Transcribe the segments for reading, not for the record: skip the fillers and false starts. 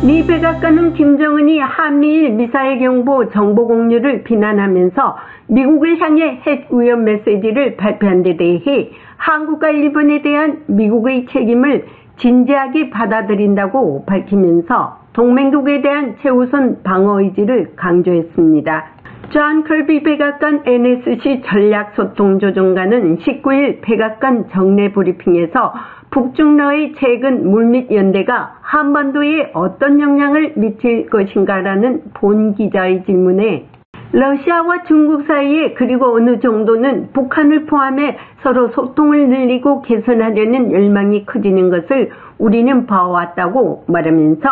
미 백악관은 김정은이 한미일 미사일 경보 정보 공유를 비난하면서 미국을 향해 핵 위협 메시지를 발표한 데 대해 한국과 일본에 대한 미국의 책임을 진지하게 받아들인다고 밝히면서 동맹국에 대한 최우선 방어 의지를 강조했습니다. 존 커비 백악관 NSC 전략소통조정관은 19일 백악관 정례 브리핑에서 북중러의 최근 물밑 연대가 한반도에 어떤 영향을 미칠 것인가라는 본 기자의 질문에 러시아와 중국 사이에 그리고 어느 정도는 북한을 포함해 서로 소통을 늘리고 개선하려는 열망이 커지는 것을 우리는 봐왔다고 말하면서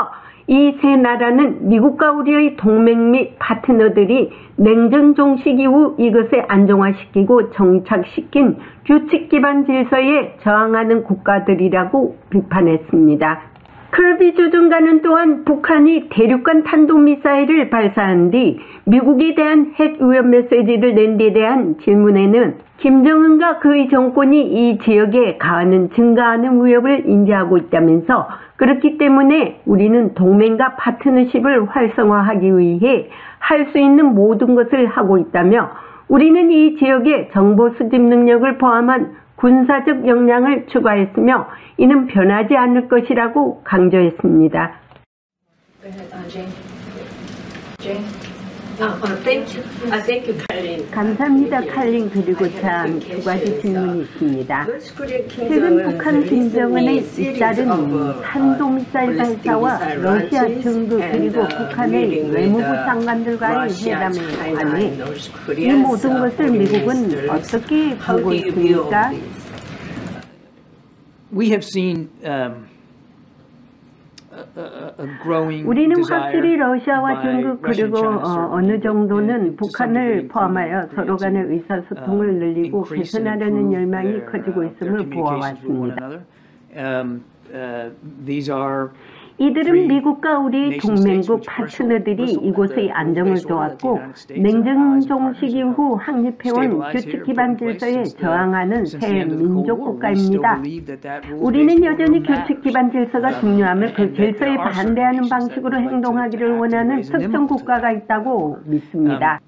이 세 나라는 미국과 우리의 동맹 및 파트너들이 냉전 종식 이후 이것을 안정화시키고 정착시킨 규칙 기반 질서에 저항하는 국가들이라고 비판했습니다. 커비 조정관은 또한 북한이 대륙간 탄도미사일을 발사한 뒤 미국에 대한 핵 위협 메시지를 낸 데 대한 질문에는 김정은과 그의 정권이 이 지역에 가하는 증가하는 위협을 인지하고 있다면서 그렇기 때문에 우리는 동맹과 파트너십을 활성화하기 위해 할 수 있는 모든 것을 하고 있다며 우리는 이 지역의 정보 수집 능력을 포함한 군사적 역량을 추가했으며 이는 변하지 않을 것이라고 강조했습니다. 감사합니다, 칼린. 그리고 참 두 가지 질문이 있습니다. 최근 북한 김정은의 잇따른 탄도미사일 발사와 러시아, 중국 그리고 북한의 외무부 장관들과의 회담에 관해 이 모든 것을 미국은 어떻게 보고 있습니까? 우리는 확실히 러시아와 중국 그리고 어느 정도는 북한을 포함하여 서로 간의 의사소통을 늘리고 개선하려는 열망이 커지고 있음을 보아왔습니다. 이들은 미국과 우리 동맹국 파트너들이 이곳의 안정을 도왔고 냉전 종식 이후 확립해온 규칙 기반 질서에 저항하는 새 민족 국가입니다. 우리는 여전히 규칙 기반 질서가 중요함을 그 질서에 반대하는 방식으로 행동하기를 원하는 특정 국가가 있다고 믿습니다.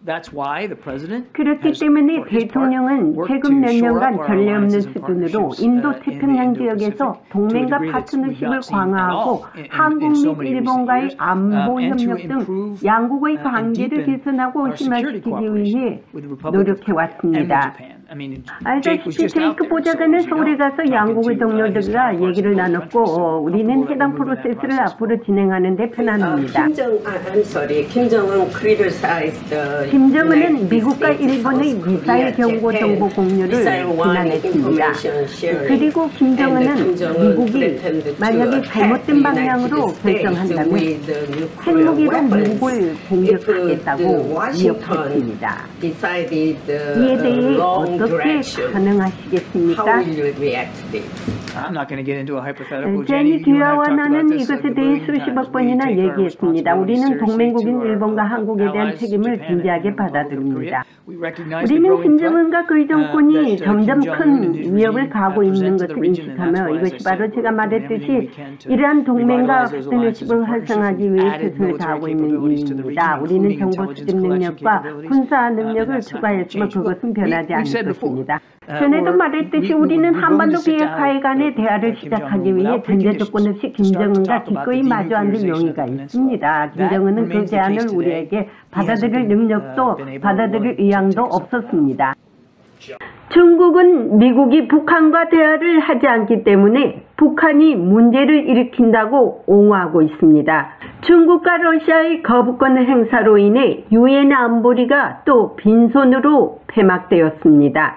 그렇기 때문에 대통령은 최근 몇 년간 전례 없는 수준으로 인도 태평양 지역에서 동맹과 파트너십을 강화하고 한국 및 일본과의 안보 협력 등 양국의 관계를 개선하고 심화시키기 위해 노력해왔습니다. 알다시피 제이크 보좌관은 서울에 가서 양국의 동료들과 얘기를 나눴고 우리는 해당 프로세스를 앞으로 진행하는 데 편안합니다. 김정은은 미국과 일본의 미사일 경보 정보 공유를 비난했습니다. 그리고 김정은은 미국이 만약에 잘못된 방향으로 결정한다면 핵무기로 미국을 공격하겠다고 위협했습니다. 이에 대해 어떻게 반응하시겠습니까? 제니 듀아와 나는 이것에 대해 수십억 번이나 얘기했습니다. 우리는 동맹국인 일본과 한국에 대한 책임을 진지하게 받아들입니다. 우리는 김정은과 그의 정권이 점점 큰 위협을 가하고 있는 것을 인식하며 이것이 바로 제가 말했듯이 이러한 동맹과 파트너십을 활성화하기 위해 최선을 다하고 있는 이유입니다. 우리는 정보 수집 능력과 군사 능력을 추가했으며 그것은 변하지 않을 것입니다. 전에도 말했듯이 우리는 한반도 비핵화에 관해 대화를 시작하기 위해 전제 조건 없이 김정은과 기꺼이 마주 앉을 용의가 있습니다. 김정은은 그 제안을 우리에게 받아들일 능력도 받아들일 의향도 없었습니다. 중국은 미국이 북한과 대화를 하지 않기 때문에 북한이 문제를 일으킨다고 옹호하고 있습니다. 중국과 러시아의 거부권 행사로 인해 유엔 안보리가 또 빈손으로 폐막되었습니다.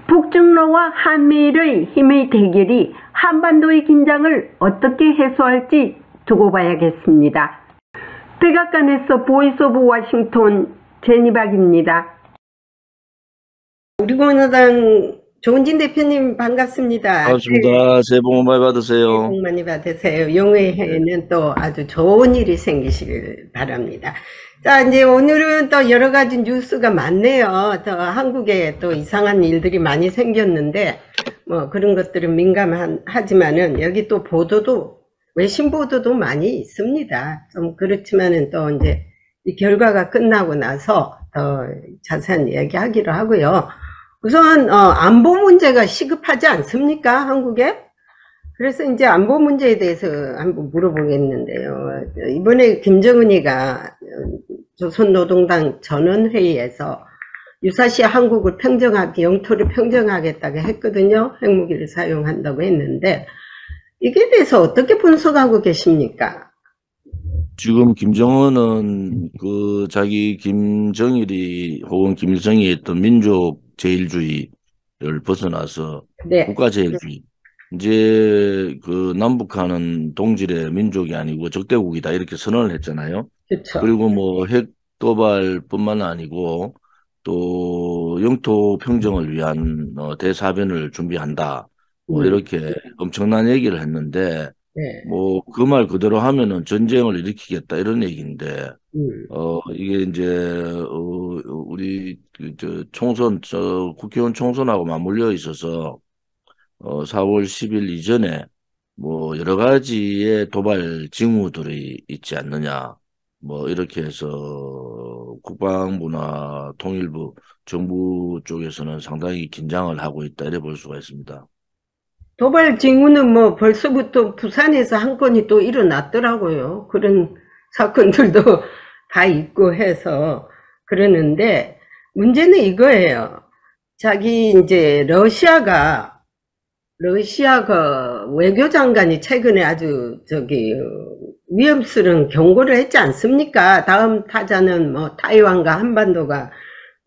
북중러와 한미일의 힘의 대결이 한반도의 긴장을 어떻게 해소할지 두고 봐야겠습니다. 백악관에서 보이스 오브 워싱턴 제니박입니다. 우리 공화당 조은진 대표님 반갑습니다. 반갑습니다. 새해 복 많이 받으세요. 새해 복 많이 받으세요. 용회에는 또 아주 좋은 일이 생기시길 바랍니다. 자, 이제 오늘은 또 여러 가지 뉴스가 많네요. 또 한국에 또 이상한 일들이 많이 생겼는데, 뭐 그런 것들은 민감하지만은 여기 또 보도도 외신 보도도 많이 있습니다. 좀 그렇지만은 또 이제 이 결과가 끝나고 나서 더 자세한 이야기하기로 하고요. 우선 안보 문제가 시급하지 않습니까? 한국에? 그래서 이제 안보 문제에 대해서 한번 물어보겠는데요. 이번에 김정은이가 조선노동당 전원회의에서 유사시 한국을 영토를 평정하겠다고 했거든요. 핵무기를 사용한다고 했는데 이게 대해서 어떻게 분석하고 계십니까? 지금 김정은은 그 자기 김정일이 혹은 김일성이 했던 민족 제일주의를 벗어나서 네, 국가 제일주의. 이제 그 남북한은 동질의 민족이 아니고 적대국이다 이렇게 선언을 했잖아요. 그렇죠. 그리고 뭐 핵 도발뿐만 아니고 또 영토 평정을 위한 대사변을 준비한다. 뭐 음, 이렇게 엄청난 얘기를 했는데 네, 뭐 그 말 그대로 하면은 전쟁을 일으키겠다 이런 얘기인데 음, 이게 이제 우리 저 총선 국회의원 총선하고 맞물려 있어서 4월 10일 이전에 뭐 여러 가지의 도발 징후들이 있지 않느냐. 뭐 이렇게 해서 국방부나 통일부, 정부 쪽에서는 상당히 긴장을 하고 있다 이래 볼 수가 있습니다. 도발 징후는 뭐 벌써부터 부산에서 한 건이 또 일어났더라고요. 그런 사건들도 다 있고 해서 그러는데 문제는 이거예요. 자기 이제 러시아가 외교장관이 최근에 아주 위험스러운 경고를 했지 않습니까? 다음 타자는 뭐 타이완과 한반도가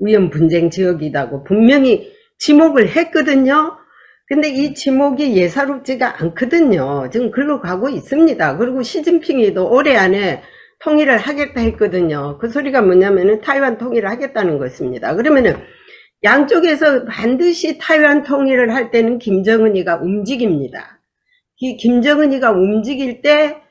위험 분쟁 지역이라고 분명히 지목을 했거든요. 근데 이 지목이 예사롭지가 않거든요. 지금 글로 가고 있습니다. 그리고 시진핑이도 올해 안에 통일을 하겠다 했거든요. 그 소리가 뭐냐면은 타이완 통일을 하겠다는 것입니다. 그러면은 양쪽에서 반드시 타이완 통일을 할 때는 김정은이가 움직입니다. 이 김정은이가 움직일 때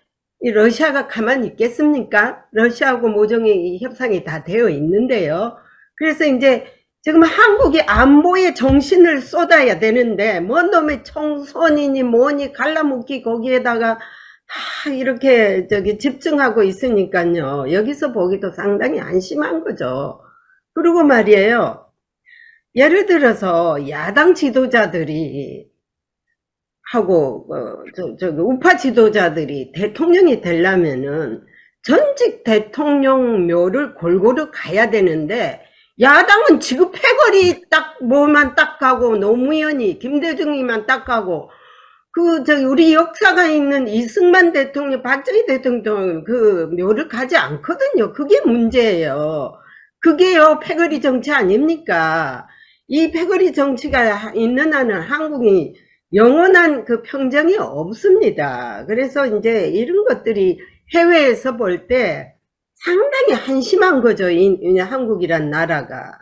이 러시아가 가만히 있겠습니까? 러시아하고 모종의 협상이 다 되어 있는데요. 그래서 이제 지금 한국이 안보에 정신을 쏟아야 되는데 뭔 놈의 청소년이 뭐니 갈라먹기 거기에다가 다 이렇게 집중하고 있으니까요. 여기서 보기도 상당히 안심한 거죠. 그리고 말이에요. 예를 들어서 야당 지도자들이 하고 우파 지도자들이 대통령이 되려면은 전직 대통령묘를 골고루 가야 되는데 야당은 지금 패거리 딱 뭐만 딱 가고 노무현이 김대중이만 딱 가고 우리 역사가 있는 이승만 대통령, 박정희 대통령 그 묘를 가지 않거든요. 그게 문제예요. 그게요, 패거리 정치 아닙니까? 이 패거리 정치가 있는 한은 한국이 영원한 그 평정이 없습니다. 그래서 이제 이런 것들이 해외에서 볼 때 상당히 한심한 거죠. 한국이란 나라가.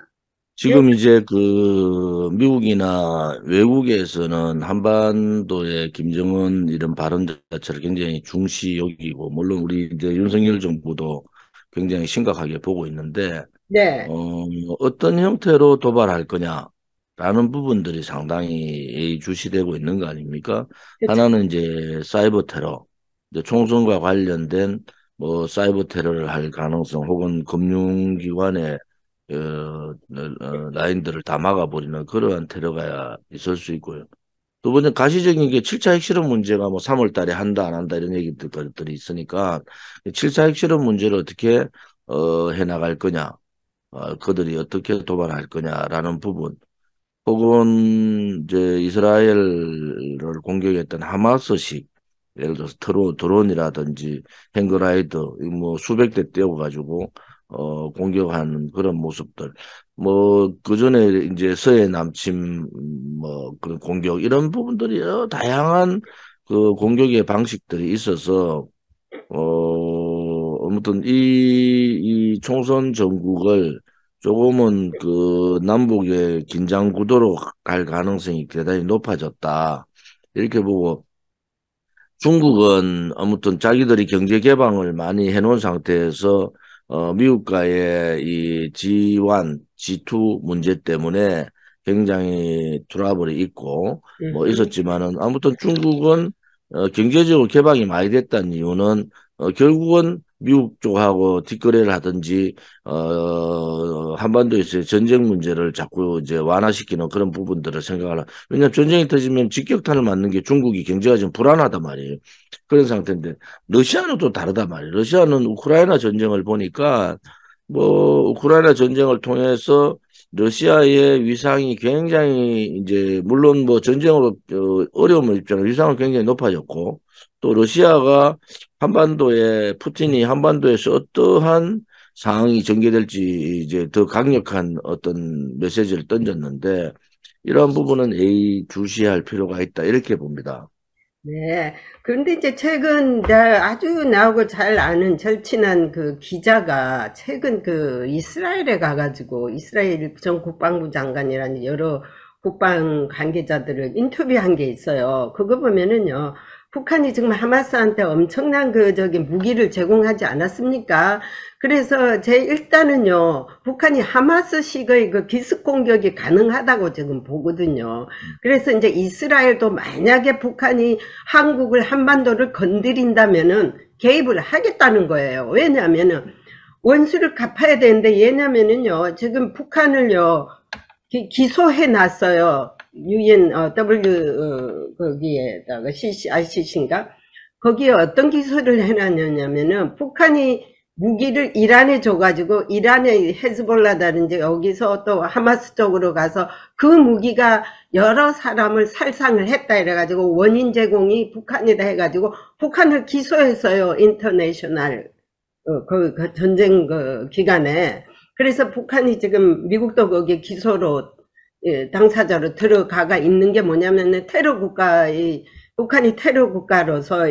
지금 이제 그 미국이나 외국에서는 한반도의 김정은 이런 발언 자체를 굉장히 중시 여기고 물론 우리 이제 윤석열 정부도 굉장히 심각하게 보고 있는데 네. 어떤 형태로 도발할 거냐라는 부분들이 상당히 예의주시되고 있는 거 아닙니까? 그쵸. 하나는 이제 사이버 테러, 이제 총선과 관련된 뭐 사이버 테러를 할 가능성 혹은 금융기관의 라인들을 다 막아버리는 그러한 테러가 있을 수 있고요. 두 번째 가시적인 게 7차 핵실험 문제가 뭐 3월 달에 한다 안 한다 이런 얘기들이 있으니까 7차 핵실험 문제를 어떻게 해나갈 거냐, 그들이 어떻게 도발할 거냐라는 부분, 혹은 이제 이스라엘을 공격했던 하마스식 예를 들어서 드론이라든지 행거라이더 뭐 수백 대 띄워가지고 공격하는 그런 모습들, 뭐 그전에 이제 서해 남침 뭐 그런 공격 이런 부분들이 다양한 그 공격의 방식들이 있어서 아무튼 이 총선 전국을 조금은 그 남북의 긴장 구도로 갈 가능성이 대단히 높아졌다. 이렇게 보고 중국은 아무튼 자기들이 경제 개방을 많이 해놓은 상태에서 미국과의 이 G1, G2 문제 때문에 굉장히 트러블이 있고 뭐 음, 있었지만은 아무튼 중국은 1차 핵실험 문제를 해소하기 위해서 최대한 노력을 하고 있다. 이렇게 보고 중국은 아무튼 자기들이 경제 개방을 많이 해놓은 상태에서 미국과의 이 G1, G2 문제 때문에 굉장히 트러블이 있고 뭐 있었지만은 아무튼 중국은 경제적으로 개방이 많이 됐다는 이유는 결국은 미국 쪽하고 뒷거래를 하든지 한반도에서의 전쟁 문제를 자꾸 이제 완화시키는 그런 부분들을 생각하라. 왜냐하면 전쟁이 터지면 직격탄을 맞는 게 중국이 경제가 좀 불안하단 말이에요. 그런 상태인데 러시아는 또 다르단 말이에요. 러시아는 우크라이나 전쟁을 보니까 뭐 우크라이나 전쟁을 통해서 러시아의 위상이 굉장히 이제 물론 뭐 전쟁으로 어려움을 입잖아요. 위상은 굉장히 높아졌고 또 러시아가 푸틴이 한반도에서 어떠한 상황이 전개될지 이제 더 강력한 어떤 메시지를 던졌는데 이러한 부분은 주시할 필요가 있다 이렇게 봅니다. 네. 그런데 이제 최근 나 아주 나하고 잘 아는 절친한 그 기자가 최근 그 이스라엘에 가가지고 이스라엘 전 국방부 장관이라는 여러 국방 관계자들을 인터뷰한 게 있어요. 그거 보면은요, 북한이 지금 하마스한테 엄청난 무기를 제공하지 않았습니까? 그래서 일단은요, 북한이 하마스식의 그 기습 공격이 가능하다고 지금 보거든요. 그래서 이제 이스라엘도 만약에 북한이 한국을 한반도를 건드린다면은 개입을 하겠다는 거예요. 왜냐하면은 원수를 갚아야 되는데 왜냐면은요 지금 북한을요 기소해 놨어요. UN 거기에다가 ICC인가 거기에 어떤 기소를 해놨냐면은 북한이 무기를 이란에 줘가지고 이란의 헤즈볼라다든지 여기서 또 하마스 쪽으로 가서 그 무기가 여러 사람을 살상을 했다 이래가지고 원인 제공이 북한이다 해가지고 북한을 기소했어요. 인터내셔널 그 전쟁 기간에. 그래서 북한이 지금 미국도 거기에 기소로 당사자로 들어가가 있는 게 뭐냐면 북한이 테러 국가로서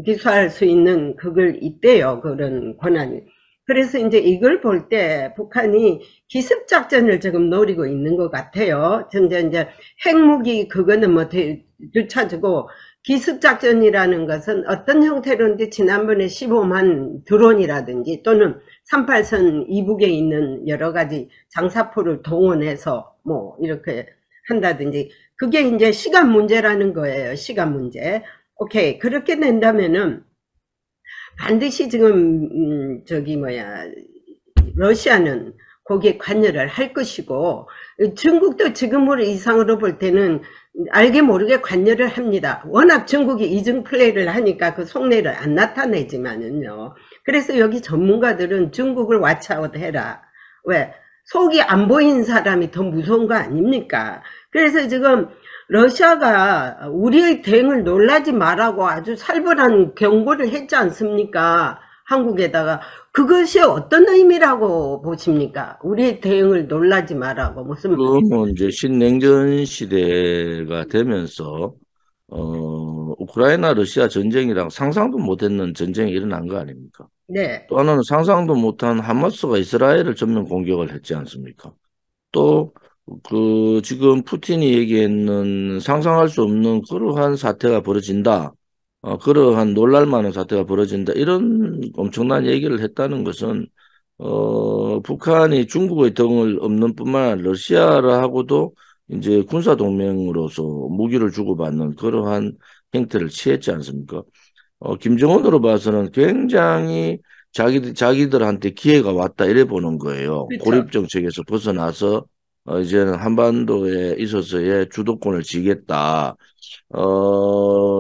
기소할 수 있는 그걸 있대요. 그런 권한이. 그래서 이제 이걸 볼 때 북한이 기습작전을 지금 노리고 있는 것 같아요. 이제 핵무기 그거는 뭐 뒤쳐지고 기습작전이라는 것은 어떤 형태로인지 지난번에 15만 드론이라든지 또는 38선 이북에 있는 여러 가지 장사포를 동원해서 뭐 이렇게 한다든지 그게 이제 시간 문제라는 거예요. 시간 문제. 오케이. 그렇게 된다면은 반드시 지금 러시아는 거기에 관여를 할 것이고 중국도 지금으로 이상으로 볼 때는 알게 모르게 관여를 합니다. 워낙 중국이 이중 플레이를 하니까 그 속내를 안 나타내지만은요. 그래서 여기 전문가들은 중국을 왓츠아웃 해라. 왜? 속이 안 보이는 사람이 더 무서운 거 아닙니까? 그래서 지금 러시아가 우리의 대응을 놀라지 말라고 아주 살벌한 경고를 했지 않습니까? 한국에다가. 그것이 어떤 의미라고 보십니까? 우리의 대응을 놀라지 말라고. 무슨 그건 이제 신냉전 시대가 되면서 우크라이나 러시아 전쟁이랑 상상도 못했는 전쟁이 일어난 거 아닙니까? 네. 또 하나는 상상도 못한 하마스가 이스라엘을 전면 공격을 했지 않습니까? 또 지금 푸틴이 얘기했는 상상할 수 없는 그러한 사태가 벌어진다. 그러한 놀랄만한 사태가 벌어진다. 이런 엄청난 얘기를 했다는 것은 북한이 중국의 등을 업는 뿐만 아니라 러시아하고도 이제 군사 동맹으로서 무기를 주고받는 그러한 행태를 취했지 않습니까? 김정은으로 봐서는 굉장히 자기들한테 기회가 왔다 이래 보는 거예요. 그렇죠. 고립 정책에서 벗어나서 이제는 한반도에 있어서의 주도권을 쥐겠다.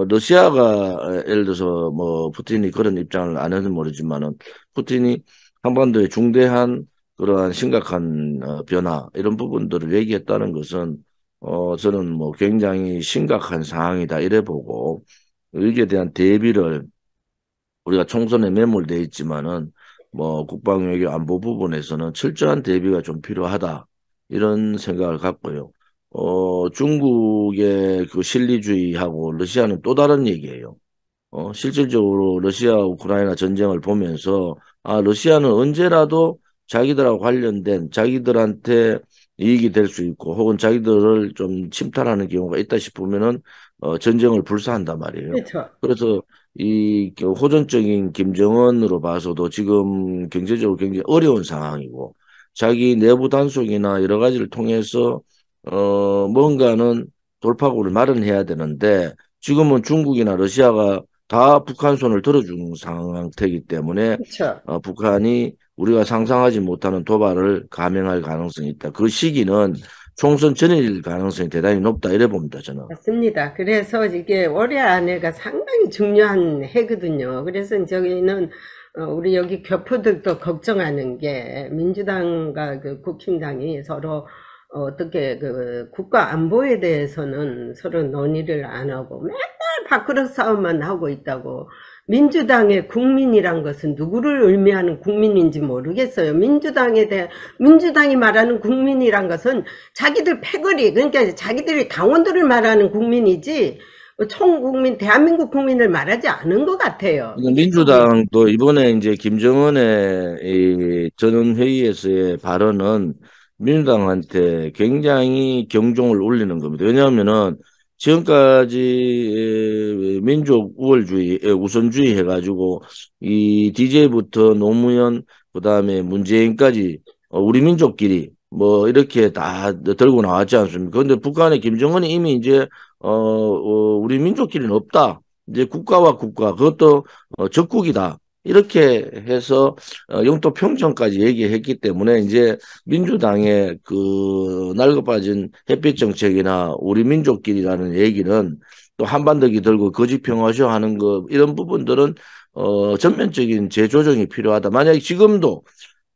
러시아가 예를 들어서 뭐 푸틴이 그런 입장을 안 해도 모르지만은 푸틴이 한반도에 중대한 그러한 심각한 변화 이런 부분들을 얘기했다는 것은 저는 뭐 굉장히 심각한 상황이다 이래 보고 여기에 대한 대비를 우리가 총선에 매몰돼 있지만은 뭐 국방 외교 안보 부분에서는 철저한 대비가 좀 필요하다 이런 생각을 갖고요. 중국의 그 실리주의하고 러시아는 또 다른 얘기예요. 실질적으로 러시아 우크라이나 전쟁을 보면서 러시아는 언제라도 자기들하고 관련된 자기들한테 이익이 될 수 있고 혹은 자기들을 좀 침탈하는 경우가 있다 싶으면은 전쟁을 불사한단 말이에요. 그렇죠. 그래서 호전적인 김정은으로 봐서도 지금 경제적으로 굉장히 어려운 상황이고 자기 내부 단속이나 여러 가지를 통해서 뭔가는 돌파구를 마련해야 되는데 지금은 중국이나 러시아가 다 북한 손을 들어준 상태이기 때문에 그렇죠. 북한이 우리가 상상하지 못하는 도발을 감행할 가능성이 있다. 그 시기는 총선 전일 가능성이 대단히 높다. 이래 봅니다, 저는. 맞습니다. 그래서 이게 올해 안에가 상당히 중요한 해거든요. 그래서 저희는 우리 여기 교포들도 걱정하는 게 민주당과 그 국힘당이 서로 어떻게 그 국가 안보에 대해서는 서로 논의를 안 하고 맨날 밥그릇 싸움만 하고 있다고. 민주당의 국민이란 것은 누구를 의미하는 국민인지 모르겠어요. 민주당이 말하는 국민이란 것은 자기들 패거리, 그러니까 자기들이 당원들을 말하는 국민이지, 총 국민, 대한민국 국민을 말하지 않은 것 같아요. 민주당도 이번에 이제 김정은의 이 전원회의에서의 발언은 민주당한테 굉장히 경종을 울리는 겁니다. 왜냐하면은 지금까지 민족 우월주의, 우선주의 해가지고 이 DJ부터 노무현, 그다음에 문재인까지 우리 민족끼리 뭐 이렇게 다 들고 나왔지 않습니까? 그런데 북한의 김정은이 이미 이제 우리 민족끼리는 없다. 이제 국가와 국가, 그것도 적국이다. 이렇게 해서 영토 평정까지 얘기했기 때문에 이제 민주당의 그 낡아빠진 햇빛 정책이나 우리 민족끼리라는 얘기는 또 한반도기 들고 거짓 평화쇼 하는 거 이런 부분들은 전면적인 재조정이 필요하다. 만약에 지금도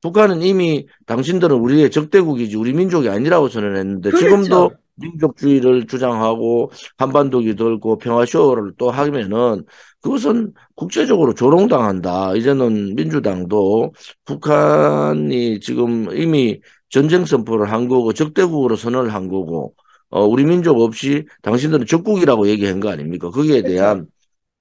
북한은 이미 당신들은 우리의 적대국이지 우리 민족이 아니라고 선언했는데 지금도 그렇죠. 민족주의를 주장하고 한반도기 들고 평화쇼를 또 하면은 그것은 국제적으로 조롱당한다. 이제는 민주당도 북한이 지금 이미 전쟁 선포를 한 거고 적대국으로 선언을 한 거고 우리 민족 없이 당신들은 적국이라고 얘기한 거 아닙니까? 거기에 그렇죠. 대한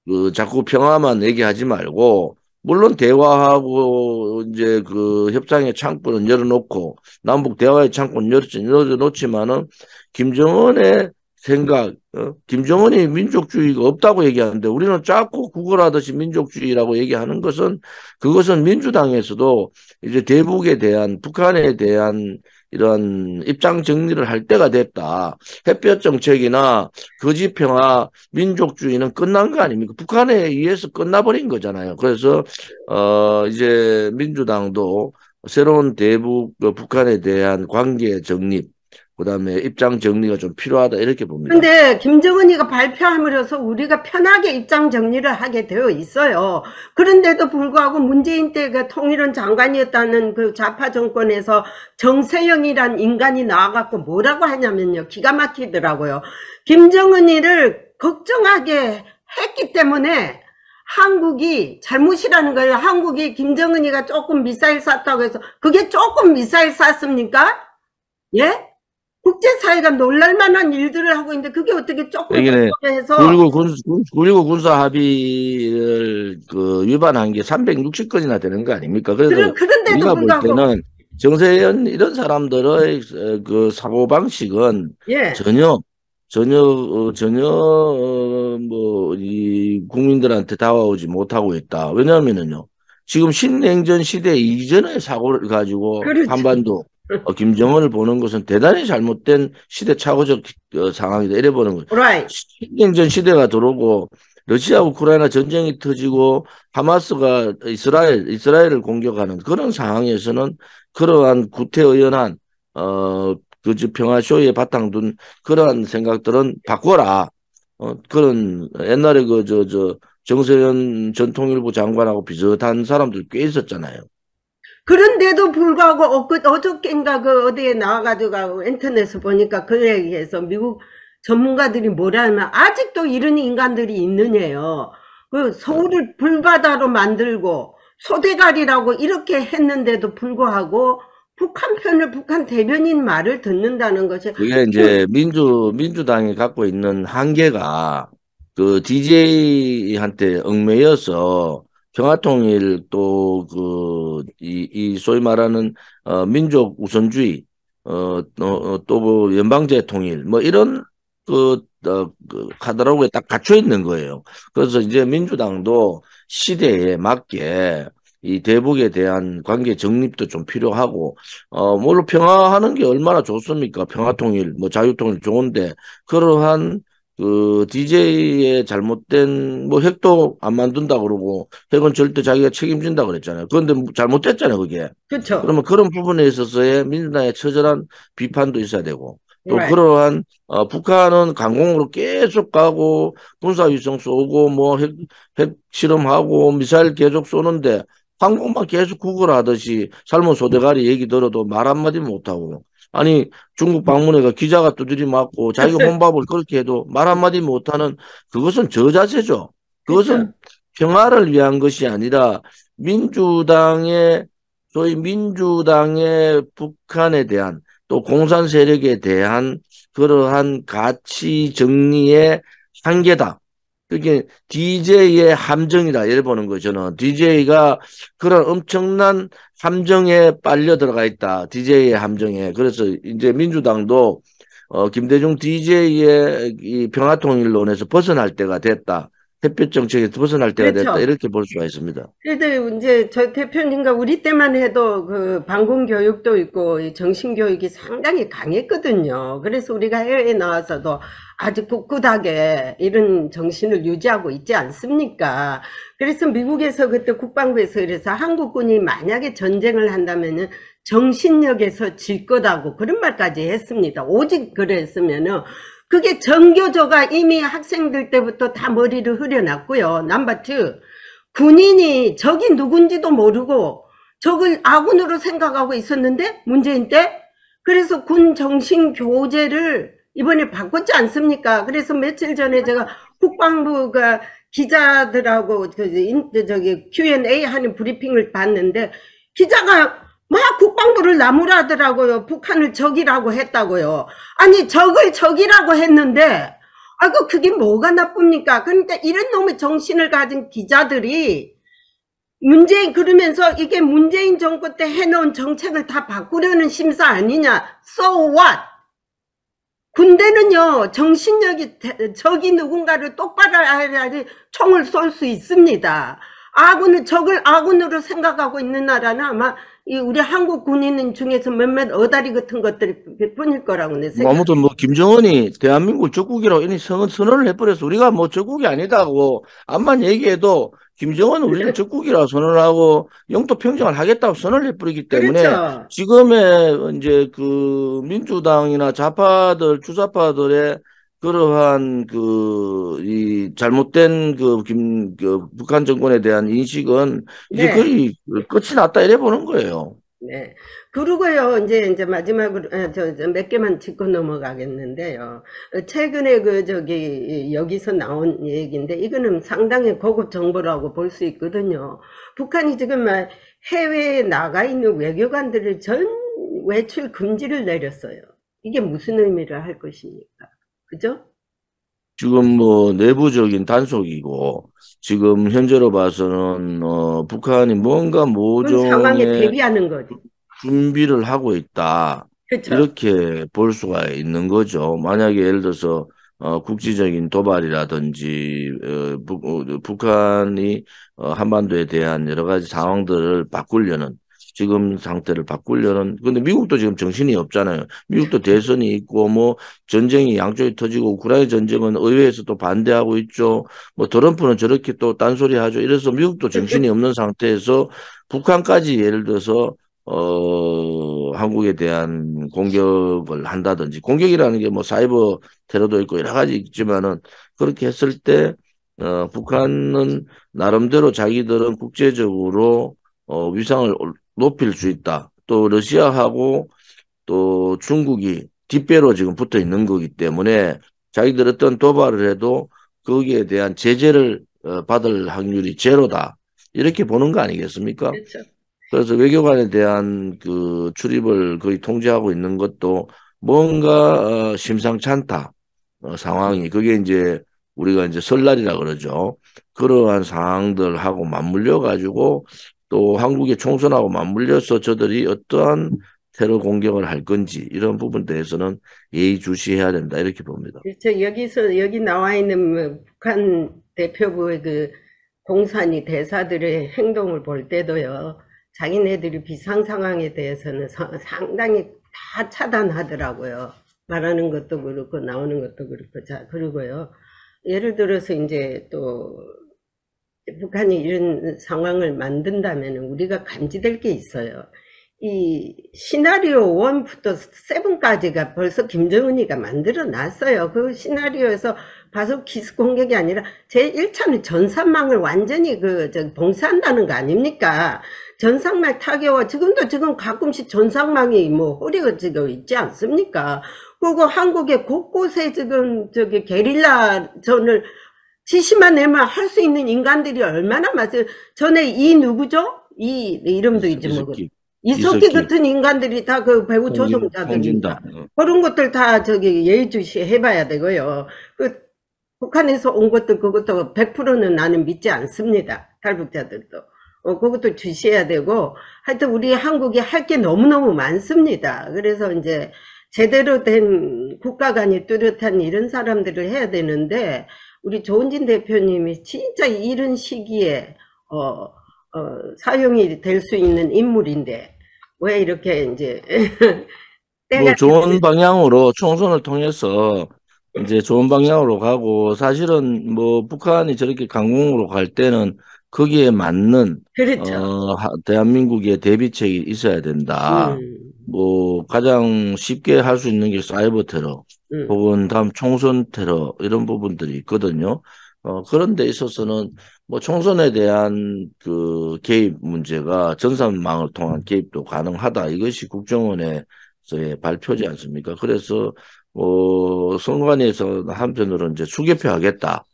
그 자꾸 평화만 얘기하지 말고 물론 대화하고 이제 그 협상의 창구는 열어놓고 남북 대화의 창구는 열어놓지만은 김정은의 생각, 김정은이 민족주의가 없다고 얘기하는데 우리는 자꾸 구걸하듯이 민족주의라고 얘기하는 것은 그것은 민주당에서도 이제 대북에 대한 북한에 대한 이런 입장 정리를 할 때가 됐다. 햇볕 정책이나 거짓평화, 민족주의는 끝난 거 아닙니까? 북한에 의해서 끝나버린 거잖아요. 그래서 이제 민주당도 새로운 대북 북한에 대한 관계 정립, 그다음에 입장 정리가 좀 필요하다 이렇게 봅니다. 근데 김정은이가 발표함으로써 우리가 편하게 입장 정리를 하게 되어 있어요. 그런데도 불구하고 문재인 때가 통일원 장관이었다는 그 좌파 정권에서 정세영이란 인간이 나와갖고 뭐라고 하냐면요. 기가 막히더라고요. 김정은이를 걱정하게 했기 때문에 한국이 잘못이라는 거예요. 한국이 김정은이가 조금 미사일 쐈다고 해서 그게 조금 미사일 쐈습니까? 예? 국제사회가 놀랄만한 일들을 하고 있는데 그게 어떻게 조금 여기는 해서 9.19 군사 합의를 그 위반한 게 360건이나 되는 거 아닙니까? 그래서 그런데도 우리가 볼 불구하고 때는 정세현 이런 사람들의 그 사고 방식은 예 전혀 뭐 이 국민들한테 다가오지 못하고 있다. 왜냐하면은요. 지금 신냉전 시대 이전의 사고를 가지고 그렇죠. 한반도 김정은을 보는 것은 대단히 잘못된 시대착오적 상황이다. 이래 보는 거죠. right. 신냉전 시대가 들어오고 러시아 우크라이나 전쟁이 터지고 하마스가 이스라엘을 공격하는 그런 상황에서는 그러한 구태의연한 그저 평화쇼에 바탕 둔 그러한 생각들은 바꿔라. 그런 옛날에 저 정세현 전 통일부 장관하고 비슷한 사람들 꽤 있었잖아요. 그런데도 불구하고 어저께인가 그 어디에 나와가지고 인터넷에 보니까 그 얘기해서 미국 전문가들이 뭐라 하면 아직도 이런 인간들이 있느냐요. 그 서울을 불바다로 만들고 소대가리라고 이렇게 했는데도 불구하고 북한 편을 북한 대변인 말을 듣는다는 것이 그게 이제 민주당이 갖고 있는 한계가 그 DJ한테 얽매여서 평화통일 또 이 소위 말하는 민족 우선주의 또뭐 연방제 통일 뭐 이런 그 카talog에 딱 갇혀 있는 거예요. 그래서 이제 민주당도 시대에 맞게 이 대북에 대한 관계 정립도 좀 필요하고 물론 평화하는 게 얼마나 좋습니까? 평화통일, 뭐 자유통일 좋은데 그러한 그 DJ의 잘못된 뭐 핵도 안 만든다 그러고 핵은 절대 자기가 책임진다 그랬잖아요. 그런데 잘못됐잖아요, 그게. 그쵸. 그러면 그런 부분에 있어서의 민주당의 처절한 비판도 있어야 되고 또 Right. 그러한 북한은 강공으로 계속 가고 군사위성 쏘고 뭐 핵 실험하고 미사일 계속 쏘는데 한국만 계속 구걸하듯이 삶은 소대가리 얘기 들어도 말 한마디 못하고 아니 중국 방문해가 기자가 두드리 맞고 자기가 혼밥을 그렇게 해도 말 한마디 못하는 그것은 저자세죠. 그쵸. 그것은 평화를 위한 것이 아니라 민주당의 소위 민주당의 북한에 대한 또 공산 세력에 대한 그러한 가치 정리의 한계다. 그게 DJ의 함정이다. 예를 보는 거 저는 DJ가 그런 엄청난 함정에 빨려 들어가 있다. DJ의 함정에. 그래서 이제 민주당도 김대중 DJ의 이 평화통일론에서 벗어날 때가 됐다. 햇볕 정책에서 벗어날 때가 됐다. 그렇죠. 이렇게 볼 수가 있습니다. 그래도 이제 저 대표님과 우리 때만 해도 그 방공 교육도 있고 이 정신 교육이 상당히 강했거든요. 그래서 우리가 해외에 나와서도 아주 꿋꿋하게 이런 정신을 유지하고 있지 않습니까? 그래서 미국에서 그때 국방부에서 그래서 한국군이 만약에 전쟁을 한다면은 정신력에서 질 거다고 그런 말까지 했습니다. 오직 그랬으면은 그게 정교조가 이미 학생들 때부터 다 머리를 흐려놨고요. 넘버 투, 군인이 적이 누군지도 모르고 적을 아군으로 생각하고 있었는데 문재인 때 그래서 군 정신 교재를 이번에 바꿨지 않습니까? 그래서 며칠 전에 제가 국방부가 기자들하고 저기 Q&A 하는 브리핑을 봤는데 기자가 막 국방부를 나무라더라고요. 북한을 적이라고 했다고요. 아니 적을 적이라고 했는데 아이고 그게 뭐가 나쁩니까? 그러니까 이런 놈의 정신을 가진 기자들이 문재인 그러면서 이게 문재인 정권 때 해놓은 정책을 다 바꾸려는 심사 아니냐? So what? 군대는요 정신력이 적이 누군가를 똑바로 해야지 총을 쏠 수 있습니다. 아군을 적을 아군으로 생각하고 있는 나라는 아마 이 우리 한국 군인 중에서 몇몇 어다리 같은 것들이 뿐일 거라고 내 뭐 생각. 아무튼 뭐 김정은이 대한민국 적국이라고 이미 선언을 해버려서 우리가 뭐 적국이 아니다고 암만 얘기해도 김정은은 우리는 적국이라고 선언을 하고 영토 평정을 하겠다고 선언을 해버리기 때문에 그렇죠. 지금의 이제 그 민주당이나 좌파들 주좌파들의 그러한 그 이 잘못된 그 북한 정권에 대한 인식은 이제 네. 거의 끝이 났다 이래 보는 거예요. 네. 그러고요, 이제 마지막으로, 몇 개만 짚고 넘어가겠는데요. 최근에 여기서 나온 얘기인데, 이거는 상당히 고급 정보라고 볼 수 있거든요. 북한이 지금 막 해외에 나가 있는 외교관들을 전 외출 금지를 내렸어요. 이게 무슨 의미를 할 것입니까? 그죠? 지금 뭐 내부적인 단속이고 지금 현재로 봐서는 북한이 뭔가 그런 상황에 모종의 대비하는 거지. 준비를 하고 있다. 그쵸? 이렇게 볼 수가 있는 거죠. 만약에 예를 들어서 국지적인 도발이라든지 북한이 한반도에 대한 여러 가지 상황들을 바꾸려는 지금 상태를 바꾸려는 근데 미국도 지금 정신이 없잖아요. 미국도 대선이 있고 뭐 전쟁이 양쪽에 터지고 우크라이나 전쟁은 의회에서도 반대하고 있죠. 뭐 트럼프는 저렇게 또 딴소리 하죠. 이래서 미국도 정신이 없는 상태에서 북한까지 예를 들어서 한국에 대한 공격을 한다든지, 공격이라는 게 뭐 사이버 테러도 있고 여러 가지 있지만은, 그렇게 했을 때, 북한은 나름대로 자기들은 국제적으로, 위상을 높일 수 있다. 또 러시아하고 또 중국이 뒷배로 지금 붙어 있는 거기 때문에 자기들 어떤 도발을 해도 거기에 대한 제재를 받을 확률이 제로다. 이렇게 보는 거 아니겠습니까? 그렇죠. 그래서 외교관에 대한 그 출입을 거의 통제하고 있는 것도 뭔가 심상치 않다. 상황이. 그게 이제 우리가 이제 설날이라 그러죠. 그러한 상황들하고 맞물려 가지고 또 한국의 총선하고 맞물려서 저들이 어떠한 테러 공격을 할 건지 이런 부분에 대해서는 예의주시해야 된다. 이렇게 봅니다. 그렇죠. 여기 나와 있는 뭐 북한 대표부의 그 공산이 대사들의 행동을 볼 때도요, 자기네들이 비상 상황에 대해서는 상당히 다 차단하더라고요. 말하는 것도 그렇고 나오는 것도 그렇고. 자, 그리고요. 예를 들어서 이제 또 북한이 이런 상황을 만든다면 우리가 감지될 게 있어요. 이 시나리오 1부터 7까지가 벌써 김정은이가 만들어 놨어요. 그 시나리오에서 바로 기습 공격이 아니라 제1차는 전산망을 완전히 봉쇄한다는 거 아닙니까? 전산망 타격와 지금 가끔씩 전산망이 뭐 허리가 지금 있지 않습니까? 그리고 한국의 곳곳에 지금 게릴라전을 지시만 내면 할 수 있는 인간들이 얼마나 많아요. 전에 누구죠? 이름도 잊어먹었어요. 이석기 같은 인간들이 다 그 배우 조종자들입니다. 그런 것들 다 예의주시 해봐야 되고요. 북한에서 온 것들 그것도 100%는 나는 믿지 않습니다. 탈북자들도. 그것도 주시해야 되고, 하여튼 우리 한국이 할 게 너무너무 많습니다. 그래서 이제 제대로 된 국가 간이 뚜렷한 이런 사람들을 해야 되는데, 우리 조은진 대표님이 진짜 이런 시기에 사용이 될 수 있는 인물인데 왜 이렇게 이제 뭐 좋은 방향으로 총선을 통해서 이제 좋은 방향으로 가고, 사실은 뭐 북한이 저렇게 강공으로 갈 때는 거기에 맞는 그렇죠. 대한민국의 대비책이 있어야 된다. 뭐 가장 쉽게 할 수 있는 게 사이버 테러 혹은 다음 총선 테러 이런 부분들이 있거든요. 그런 데 있어서는 뭐 총선에 대한 그 개입 문제가 전산망을 통한 개입도 가능하다. 이것이 국정원의 발표지 않습니까? 그래서 선관위에서 한편으로는 이제 수개표하겠다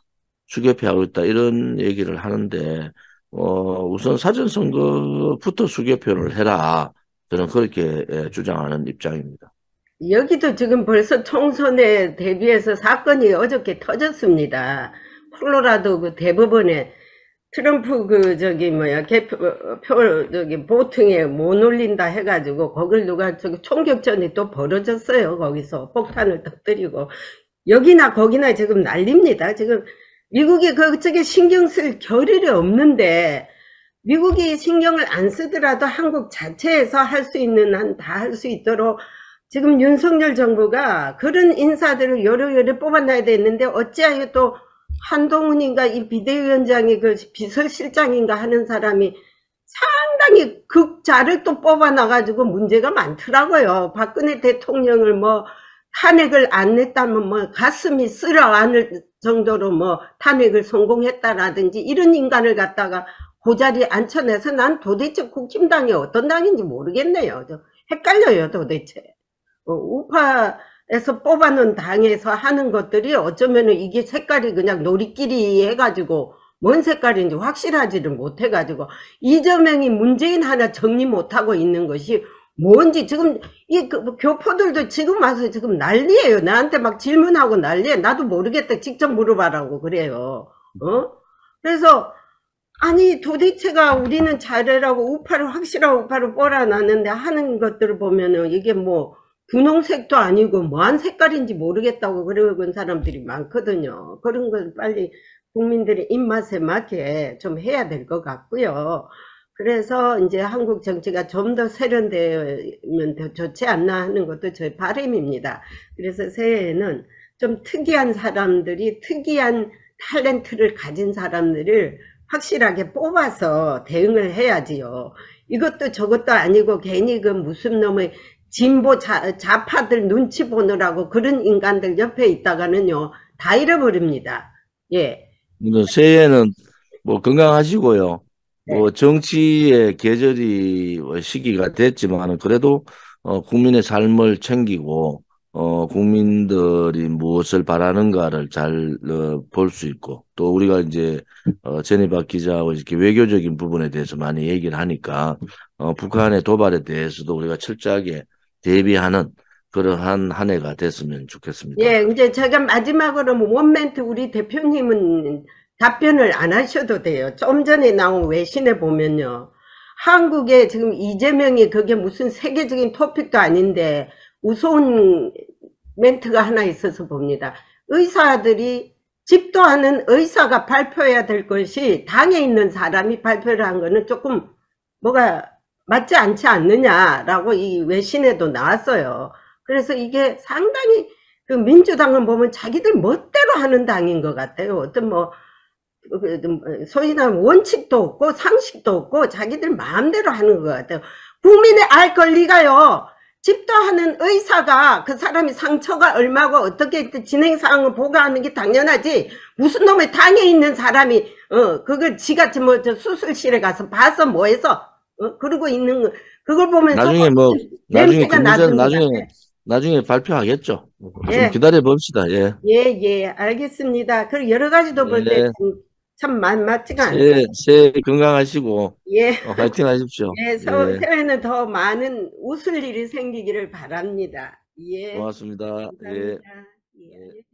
이런 얘기를 하는데 우선 사전선거부터 수개표를 해라. 저는 그렇게 주장하는 입장입니다. 여기도 지금 벌써 총선에 대비해서 사건이 어저께 터졌습니다. 콜로라도 그 대법원에 트럼프 보팅에 못 올린다 해가지고 거길 누가 총격전이 또 벌어졌어요. 거기서 폭탄을 터뜨리고 여기나 거기나 지금 난립니다. 지금 미국이 그쪽에 신경 쓸 겨를이 없는데 미국이 신경을 안 쓰더라도 한국 자체에서 할 수 있는 한 다 할 수 있도록 지금 윤석열 정부가 그런 인사들을 여러 뽑아놔야 되는데 어찌하여 또 한동훈인가 이 비대위원장이 그 비서실장인가 하는 사람이 상당히 극자를 또 뽑아놔가지고 문제가 많더라고요. 박근혜 대통령을 뭐 탄핵을 안 냈다면 뭐 가슴이 쓸어 안을 정도로 뭐 탄핵을 성공했다라든지 이런 인간을 갖다가 그 자리에 앉혀내서 난 도대체 국힘당이 어떤 당인지 모르겠네요. 헷갈려요 도대체. 우파에서 뽑아놓은 당에서 하는 것들이 어쩌면은 이게 색깔이 그냥 놀이끼리 해가지고 뭔 색깔인지 확실하지를 못해가지고 이재명이 문재인 하나 정리 못하고 있는 것이 뭔지 지금 교포들도 지금 와서 지금 난리예요. 나한테 막 질문하고 난리예요. 나도 모르겠다. 직접 물어봐라고 그래요. 그래서 아니 도대체가 우리는 잘해라고 우파를 확실하고 우파를 뽑아놨는데 하는 것들을 보면은 이게 뭐 분홍색도 아니고 뭐한 색깔인지 모르겠다고 그러는 사람들이 많거든요. 그런 걸 빨리 국민들의 입맛에 맞게 좀 해야 될 것 같고요. 그래서 이제 한국 정치가 좀 더 세련되면 더 좋지 않나 하는 것도 저의 바람입니다. 그래서 새해에는 좀 특이한 사람들이 특이한 탤런트를 가진 사람들을 확실하게 뽑아서 대응을 해야지요. 이것도 저것도 아니고 괜히 그 무슨 놈의 진보 좌파들 눈치 보느라고 그런 인간들 옆에 있다가는요 다 잃어버립니다. 예. 새해에는 뭐 건강하시고요. 뭐 정치의 계절이 시기가 됐지만 그래도 국민의 삶을 챙기고 국민들이 무엇을 바라는가를 잘 볼 수 있고 또 우리가 이제 제니박 기자하고 이렇게 외교적인 부분에 대해서 많이 얘기를 하니까 북한의 도발에 대해서도 우리가 철저하게 대비하는 그러한 한 해가 됐으면 좋겠습니다. 예, 이제 제가 마지막으로 원멘트 우리 대표님은 답변을 안 하셔도 돼요. 좀 전에 나온 외신에 보면요. 한국에 지금 이재명이 그게 무슨 세계적인 토픽도 아닌데 무서운 멘트가 하나 있어서 봅니다. 의사들이 집도하는 의사가 발표해야 될 것이 당에 있는 사람이 발표를 한 거는 조금 뭐가 맞지 않지 않느냐라고 이 외신에도 나왔어요. 그래서 이게 상당히 그 민주당을 보면 자기들 멋대로 하는 당인 것 같아요. 어떤 뭐 소위 말하면 원칙도 없고 상식도 없고 자기들 마음대로 하는 것 같아요. 국민의 알 권리가요. 집도하는 의사가 그 사람이 상처가 얼마고 어떻게 진행 사항을 보고하는 게 당연하지. 무슨 놈의 당에 있는 사람이 그걸 지같이 뭐 저 수술실에 가서 봐서 뭐해서 그러고 있는 거 그걸 보면서 나중에 뭐 나중에 냄새가 나는 것 같아. 나중에 발표하겠죠. 좀 예. 기다려 봅시다. 예. 예, 알겠습니다. 그리고 여러 가지도 볼 때 예. 참 맞지가 않습니다. 새해 건강하시고 예. 화이팅 하십시오. 예, 예. 새해에는 더 많은 웃을 일이 생기기를 바랍니다. 예. 고맙습니다. 예. 감사합니다. 예. 예.